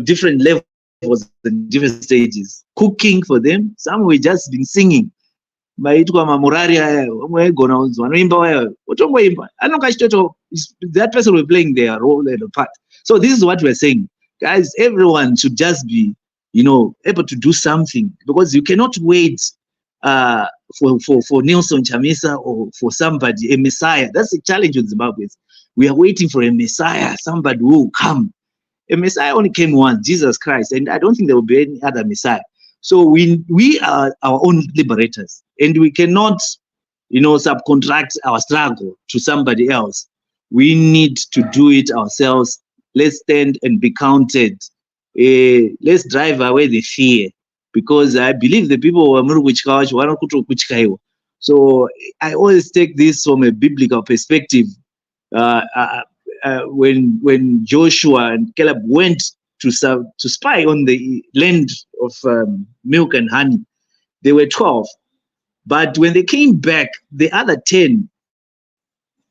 Speaker 1: different levels and different stages. Cooking for them, some were just been singing. That person was playing their role and a part. So this is what we're saying, guys. Everyone should just be, able to do something, because you cannot wait for Nelson Chamisa or for somebody, a Messiah. That's the challenge with Zimbabweans. We are waiting for a Messiah, somebody who will come. A Messiah only came once, Jesus Christ, and I don't think there will be any other Messiah. So we are our own liberators, and we cannot, subcontract our struggle to somebody else. We need to do it ourselves. Let's stand and be counted. Let's drive away the fear, because I believe the people who. So I always take this from a biblical perspective. When Joshua and Caleb went to spy on the land of milk and honey, they were 12. But when they came back, the other 10,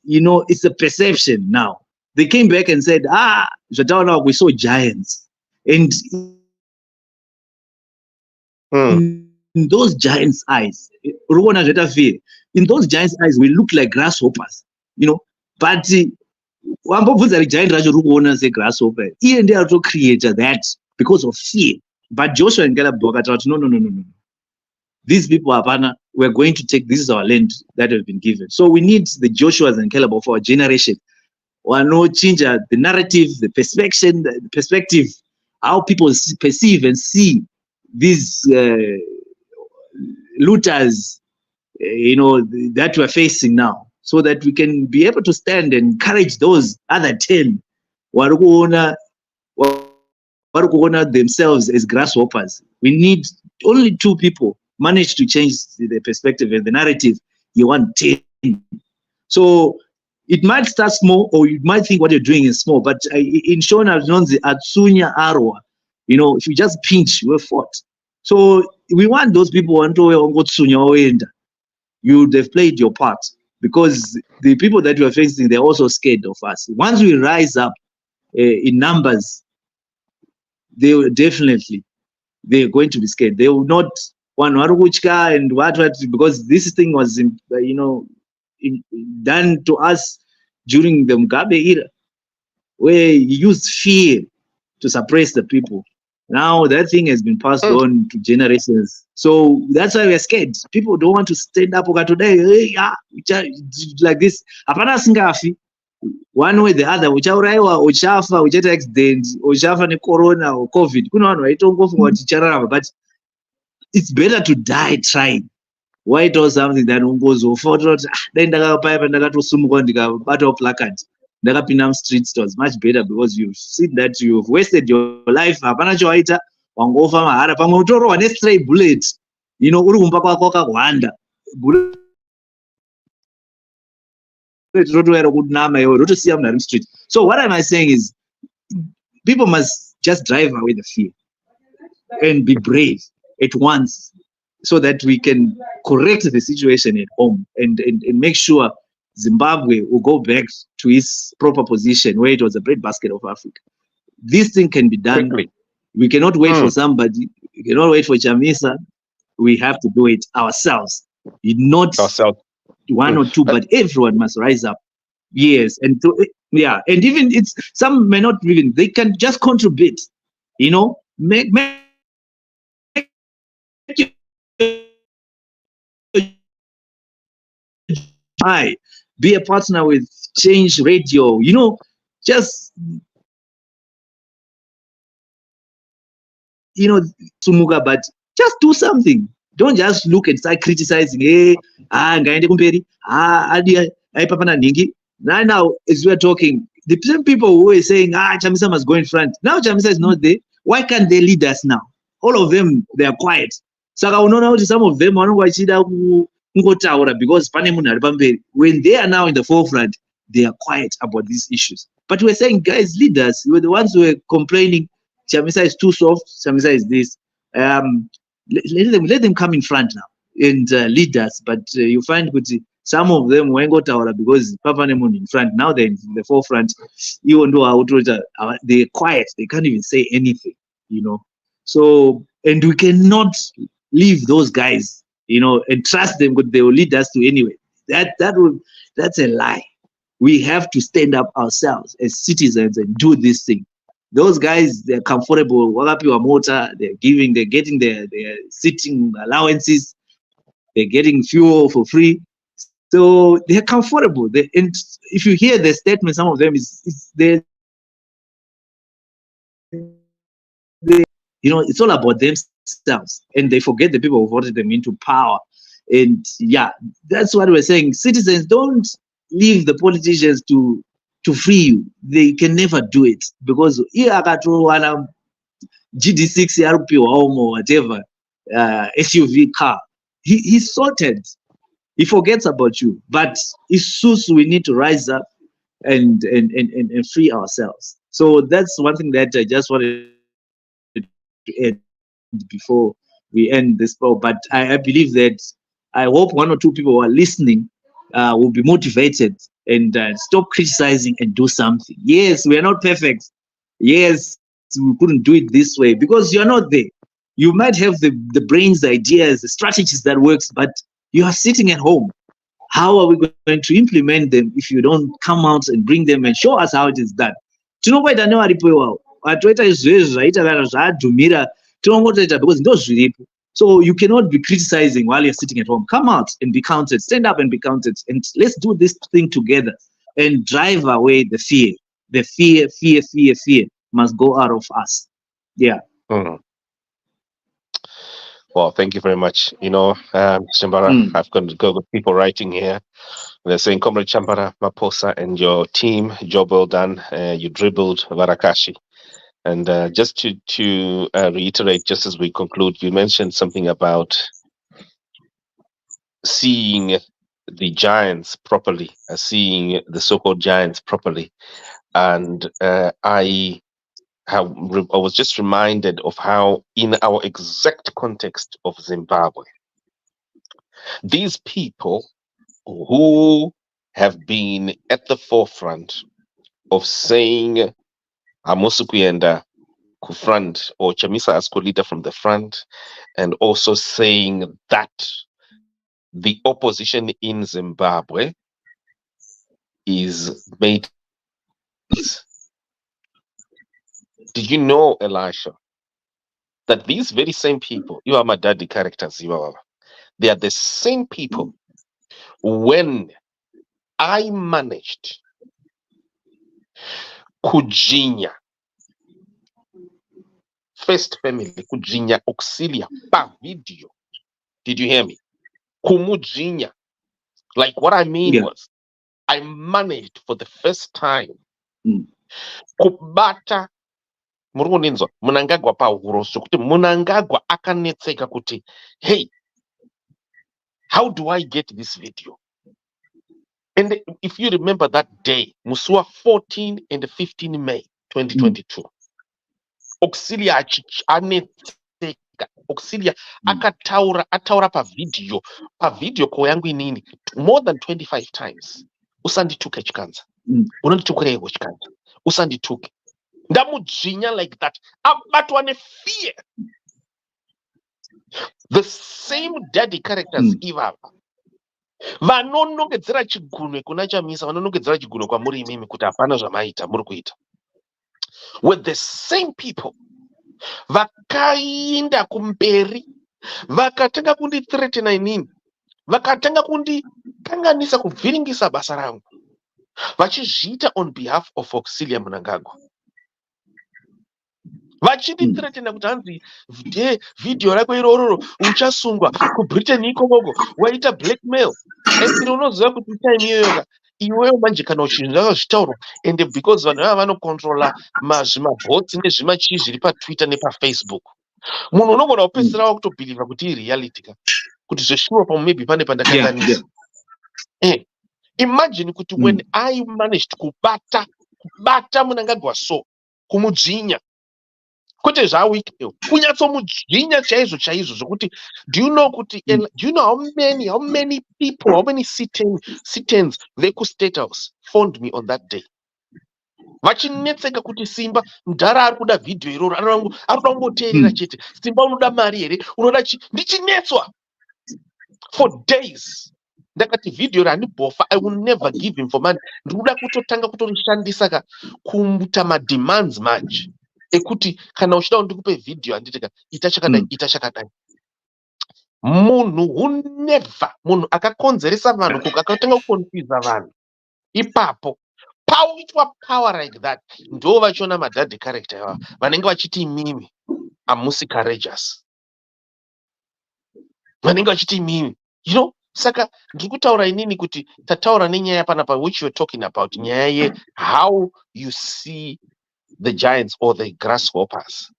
Speaker 1: it's a perception now. They came back and said, we saw giants. And in those giants' eyes, in those giants' eyes, we look like grasshoppers, but giant as a grasshopper. Even they also created that because of fear. But Joshua and Caleb no. These people are we're going to take, this is our land that has been given. So we need the Joshuas and Caleb of our generation. Or no change the narrative, the perspective, how people perceive and see these looters, that we're facing now, so that we can be able to stand and encourage those other 10 who are themselves as grasshoppers. We need only 2 people manage to change the perspective and the narrative. You want 10. So it might start small, or you might think what you're doing is small, but in Shona, Atsunya Arwa, if you just pinch, you're fought. So we want those people you'd have played your part, because the people that we are facing, they're also scared of us. Once we rise up in numbers, they will definitely, they're going to be scared. They will not want and what, because this thing was, done to us during the Mugabe era, where he used fear to suppress the people. Now that thing has been passed on to generations. So that's why we're scared. People don't want to stand up today. Hey, like this. Hapana singafi. One way or the other, uchauraiwa, uchafa, uchaita accident, uchafa ne corona or COVID. Kuna vanhu vaitongofunga kuti tichararama, but it's better to die trying. Why do something than ungozofa kuti dai ndakapaya ndakatosumuka ndikabatawo placard ndakapinda mustreets. It was much better because you've seen that you've wasted your life. Hapana chawaita, wangofa mahara. Pamwe utorohwa ne-stray bullet, uri kumba kwako wakahwanda. Bullet rotoera kunama iwe rotosiya munhu ari mustreet. So what am I saying is, people must just drive away the fear and be brave at once, so that we can correct the situation at home and make sure Zimbabwe will go back to its proper position where it was a breadbasket of Africa. This thing can be done quickly. We cannot wait for somebody. We cannot wait for Chamisa. We have to do it ourselves. Not one or two, but everyone must rise up. Yes, and and even some may not even, they can just contribute. Make be a partner with Change Radio, just Tumuga, but just do something. Don't just look and start criticizing. Hey, ngaende kumberi. Right now, as we are talking, the same people who are saying, Chamisa must go in front. Now Chamisa is not there. Why can't they lead us now? All of them, they are quiet. Saka unaona kuti some of them vanongwachida kungotaura because pane munhu ari pamberi. When they are now in the forefront, they are quiet about these issues. But we're saying, guys, lead us. You were the ones who were complaining, Chamisa is too soft, Chamisa is this. Let them come in front now and lead us. But you find some of them won't go taura because Papa Nemon in front. Now they're in the forefront. Even though they're quiet, they can't even say anything, So, and we cannot leave those guys, and trust them, but they will lead us to anywhere. That's a lie. We have to stand up ourselves as citizens and do this thing. Those guys, they're comfortable. They're getting their sitting allowances. They're getting fuel for free. So they're comfortable. And if you hear the statement, some of them it's all about themselves, and they forget the people who voted them into power. And that's what we're saying. Citizens, don't leave the politicians to free you. They can never do it because GD6 RP or whatever SUV car, he's sorted. He forgets about you. But we need to rise up and free ourselves. So that's one thing that I just wanted to add before we end this poll. But I believe that, I hope one or two people who are listening will be motivated and stop criticizing and do something. Yes, we are not perfect. Yes, we couldn't do it this way because you're not there. You might have the brains, the ideas, the strategies that works, but you are sitting at home. How are we going to implement them if you don't come out and bring them and show us how it is done? Because so you cannot be criticizing while you're sitting at home. Come out and be counted. Stand up and be counted. And let's do this thing together and drive away the fear. The fear must go out of us. Yeah.
Speaker 2: Well, thank you very much. Chambara, I've got people writing here. They're saying, Comrade Chambara, Maposa, and your team, job well done. You dribbled Varakashi. And just to reiterate, just as we conclude, you mentioned something about seeing the giants properly, seeing the so-called giants properly. And I was just reminded of how, in our exact context of Zimbabwe, these people who have been at the forefront of saying Amusukuyenda front or Chamisa as co-leader from the front, and also saying that the opposition in Zimbabwe is made. Did you know, Elisha, that these very same people, you are my daddy characters, they are the same people when I managed kujinya first family kujinya auxilia pa video. Did you hear me? Kumujinya. Like what I mean was I managed for the first time kubata muruninzwa Mnangagwa pahuro sokuti Mnangagwa akanetseka kuti hey, how do I get this video? And if you remember that day, Musua 14 and 15 May 2022, Auxilia anetseka, Auxilia ataura pa video kwa yangu inini more than 25 times. Usandituke chikanza. Unandituke chikanza. Usandituke. Ndamujinya like that. Abatwa ne fear. The same daddy characters ivava. Vanonongedzera chigunwe kuna chamisa, vanonongedzera chigunwe kwa muri imimi kuti hapana zvamaita muri kuita. With the same people, vakainda kumberi, vakatanga kundithreatena inini, vakatanga kundikanganisa kuvhiringisa basa rangu, vachizviita on behalf of Auxilia Mnangagwa. Vachindithreatena kuti hanzi video rako iroro uchasungwa kuBritain ikoko waita blackmail. And unoziva kuti time iyoyo iwewe manje kana uchinzwa zvitauro and because vanhu vava vanocontrola zvimabots nezvimachii zviri paTwitter nepaFacebook, munhu unogona kupedzisira wakutobhilivha kuti ireality kuti zveshuwa pamwe maybe pane pandakanganisa. Imagine kuti when I managed kubata Mnangagwa so kumudzinya kuti zvawikewo kunyatsomudzinya chaizvo zvokuti do you know how many people, how many citizens veku State House phoned me on that day vachinetseka kuti Simba mudhara ari kuda video iroro ari kungoteerera chete. Simba unoda mari here, unoda ndichinetswa for days. Ndakati video ranibofa, I will never give him for money. Ndikuda kutotanga kutorishandisa kumbuta demands manje ekuti kana uchida undikupe video anditeka itachakadai. Munhu akakonzeresa vanhu akatanga kuconfuse vanhu ipapo pauitwa power like that ndo vachiona madaddy character yava vanenge vachiti mimi amusi courageous, vanenge vachiti mimi, you know. Saka ndikutaura inini kuti tataura nenyaya panapa which you're talking about, nyaya ye how you see the giants or the grasshoppers.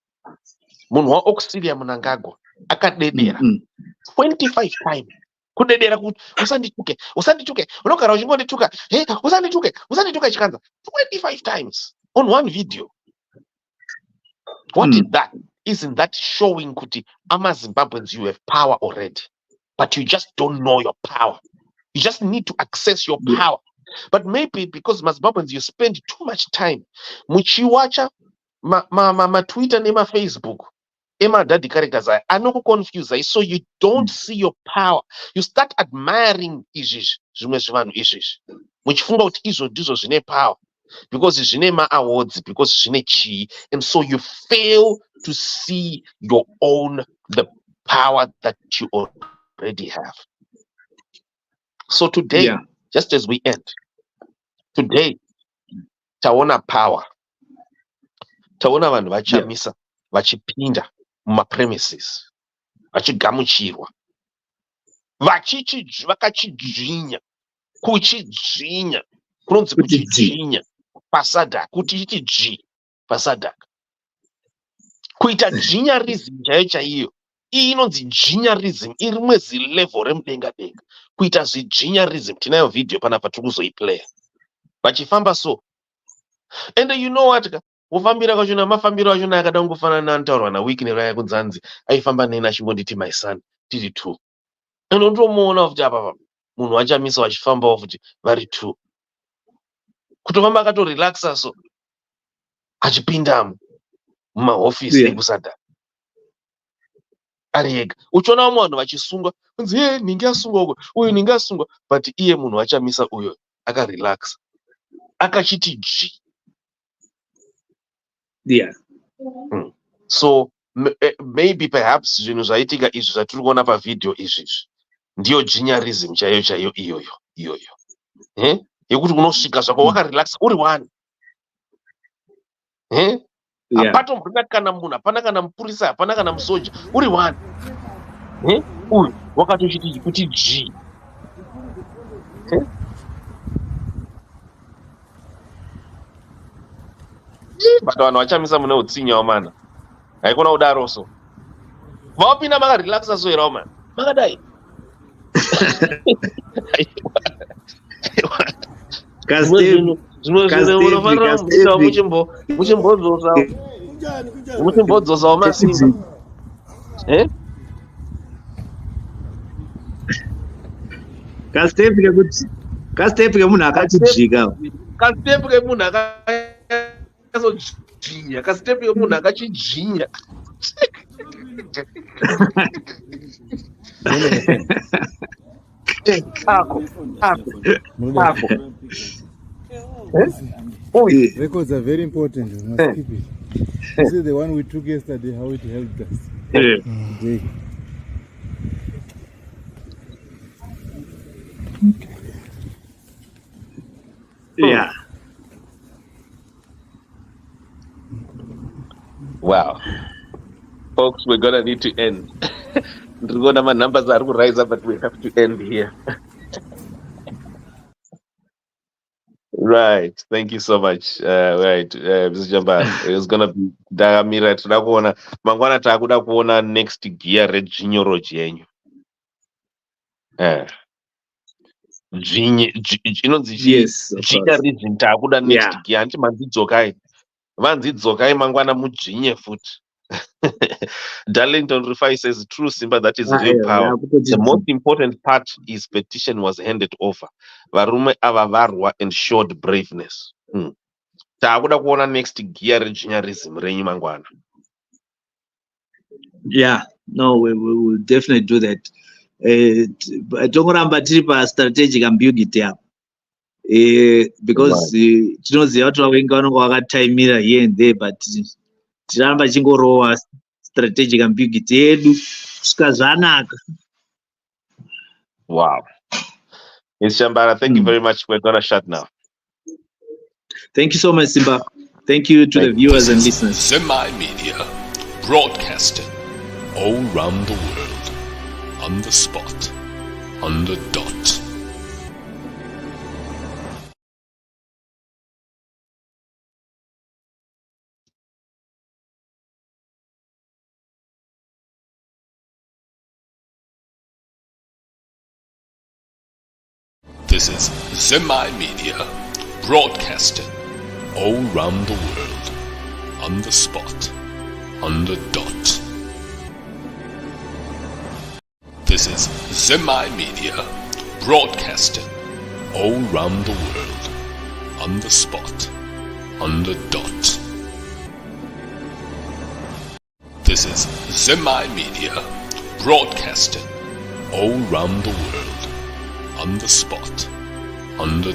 Speaker 2: Munhu waAuxilia Mnangagwa akadedera 25 times kudedera kuti usandituke unogara uchingondituka usandituka chikanza 25 times on one video. What is that? Isn't that showing kuti Zimbabweans you have power already, but you just don't know your power? You just need to access your power. But maybe because Zimbabweans you spend too much time muchiwacha ma Twitter nema Facebook ema daddy characters anokuconfuse, so you don't see your power. You start admiring izvizvi zvimwe zvivanhu izvizvi muchifunga kuti izvo ndizvo zvine power because zvine ma-awards, because zvine chii, and so you fail to see your own the power that you already have. So today, just as we end, today, taona power. Taona vanhu vachamisa, vachipinda muma-premises, vachigamuchirwa, vakachidzinya, kuchidzinya, kunonzi kuchidzinya, paSadc, kuchichi paSadc. Kuita jinyarism chaiyo, iyi inonzi jinyarism, iri mwezi level remudenga denga. Kuita zijinyarism, tinayo video panapa tikuzoiplaya. Vachifamba so. And you know what? Ufambira kwachona mafambiro achona akada kungofanana ntaurwa nawiki neraya kunzanzi aifamba neni achingonditi my son tiri 2. And undomuona kuti apa munhu wachamisa wachifambawo futi vari 2. Kutofamba akatorelaxa so achipindamo mumahofisi ekuSadc ari ega. Uchiona vamwe vanhu vachisungwa kunzi ninge asungwa uko uyu ninge asungwa, but iye munhu wachamisa uyo akarelaxa. akachiti G.
Speaker 1: Yeah.
Speaker 2: So maybe perhaps zvinhu zvaitika izvi zvatiri kuona pavidhio izvizvi ndiyo jinyarism chaiyo iyoyo yekuti unosvika zvako wakarelaxa uri one. Hapatombona kana munhu, hapana kana mupurisa, hapana kana musoja, uri one. Uyu wakatochiti kuti G. But vanhu vachamisa mune utsinyawo mana. Haikona kudaroso. Vapinda makarelaxa so here man. Makadai. Muchimbodzosawo masimba.
Speaker 1: Kastepu kemunhu akachijika.
Speaker 2: Kastepu kemunhu akazojinya. Kastepu kemunhu akachijinya.
Speaker 3: Records are very important. We must keep it. This is the one we took yesterday, how it helped us. Today.
Speaker 1: Yeah.
Speaker 2: Wow. Folks, we're gonna need to end. My numbers are going to rise up, but we have to end here. Right. Thank you so much. Right, Mr. Jamba. It's gonna be Dagamira. Tunakuona mangwana takuda kuona next gear regenealogy yenyu.
Speaker 1: Yes.
Speaker 2: Jinyarism takuda next gear. Anti manzidzokai. Vanzidzokai mangwana mujinye futi. Darlington Rufai says, true Simba, that is real power. The most important part is petition was handed over. Varume avavarwa and showed braveness. Takuda kuona next gear regenerism renyu mangwana.
Speaker 1: Yeah, no, we will definitely do that. Tongoramba tiri pa strategic ambiguity apo. Because tinoziva kuti vavengi vanonga vakataimira here and there, but tiramba chingorowa strategic ambiguity yedu kusvika zvanaka.
Speaker 2: Wow. Ms. Shambara, thank you very much. We're going to shut now.
Speaker 1: Thank you so much, Simba. Thank you to the viewers and listeners.
Speaker 5: Semi Media, broadcasting all around the world, on the spot, on the dot. This is Semi Media, broadcasting all around the world, on the spot, on the dot. This is Semi Media, broadcasting all around the world, on the spot, on the dot. This is Semi Media, broadcasting all around the world, on the spot, on the